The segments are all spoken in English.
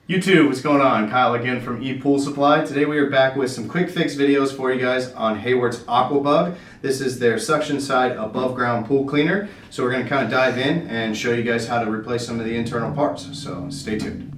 YouTube, what's going on? Kyle again from ePoolSupply. Today we are back with some quick fix videos for you guys on Hayward's AquaBug. This is their suction side above ground pool cleaner. So we're going to kind of dive in and show you guys how to replace some of the internal parts. So stay tuned.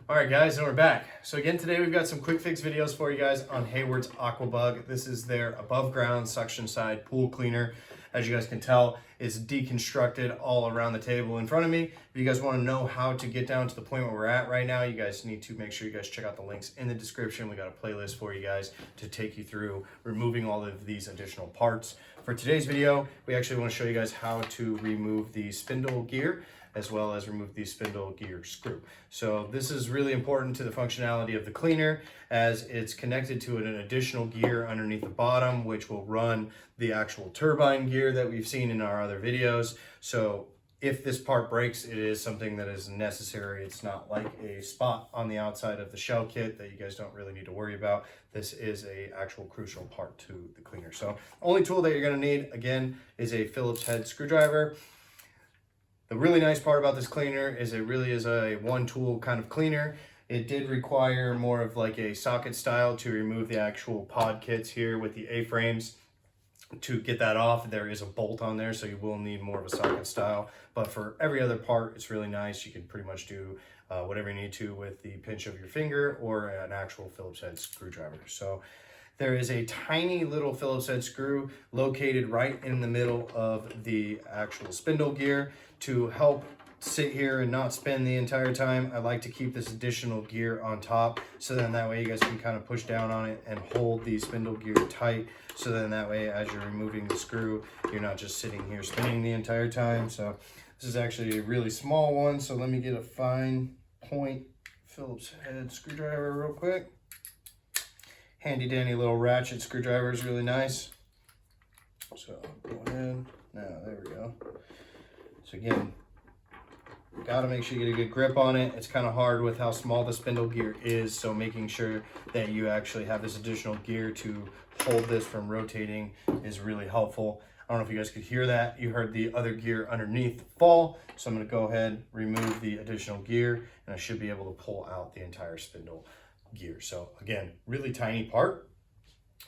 Alright guys, and we're back. So again today we've got some quick fix videos for you guys on Hayward's AquaBug. This is their above ground suction side pool cleaner. As you guys can tell, it's deconstructed all around the table in front of me. If you guys want to know how to get down to the point where we're at right now, you guys need to make sure you guys check out the links in the description. We got a playlist for you guys to take you through removing all of these additional parts. For today's video, we actually want to show you guys how to remove the spindle gear as well as remove the spindle gear screw. So this is really important to the functionality of the cleaner, as it's connected to an additional gear underneath the bottom, which will run the actual turbine gear that we've seen in our other videos. So if this part breaks, it is something that is necessary. It's not like a spot on the outside of the shell kit that you guys don't really need to worry about. This is a actual crucial part to the cleaner. So only tool that you're gonna need, again, is a Phillips head screwdriver. The really nice part about this cleaner is it really is a one tool kind of cleaner. It did require more of like a socket style to remove the actual pod kits here with the A-frames. To get that off, there is a bolt on there, so you will need more of a socket style. But for every other part, it's really nice. You can pretty much do whatever you need to with the pinch of your finger or an actual Phillips head screwdriver. So there is a tiny little Phillips head screw located right in the middle of the actual spindle gear. To help sit here and not spin the entire time, I like to keep this additional gear on top, so then that way you guys can kind of push down on it and hold the spindle gear tight, so then that way as you're removing the screw, you're not just sitting here spinning the entire time. So this is actually a really small one, so let me get a fine point Phillips head screwdriver real quick. Handy dandy little ratchet screwdriver is really nice. So go ahead, now there we go. So again, got to make sure you get a good grip on it. It's kind of hard with how small the spindle gear is, so making sure that you actually have this additional gear to hold this from rotating is really helpful. I don't know if you guys could hear that. You heard the other gear underneath fall. So I'm going to go ahead, remove the additional gear, and I should be able to pull out the entire spindle gear. So again, really tiny part.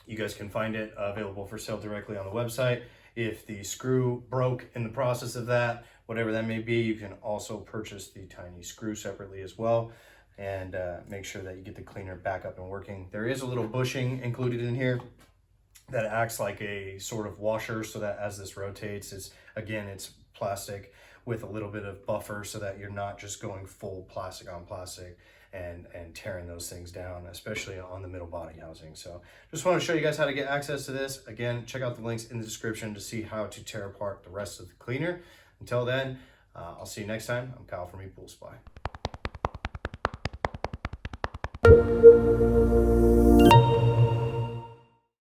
You guys can find it available for sale directly on the website. If the screw broke in the process of that, whatever that may be, you can also purchase the tiny screw separately as well, and make sure that you get the cleaner back up and working. There is a little bushing included in here that acts like a sort of washer, so that as this rotates, it's plastic with a little bit of buffer, so that you're not just going full plastic on plastic and tearing those things down, especially on the middle body housing. So just want to show you guys how to get access to this. Again, check out the links in the description to see how to tear apart the rest of the cleaner. Until then, I'll see you next time. I'm Kyle from ePoolSupply.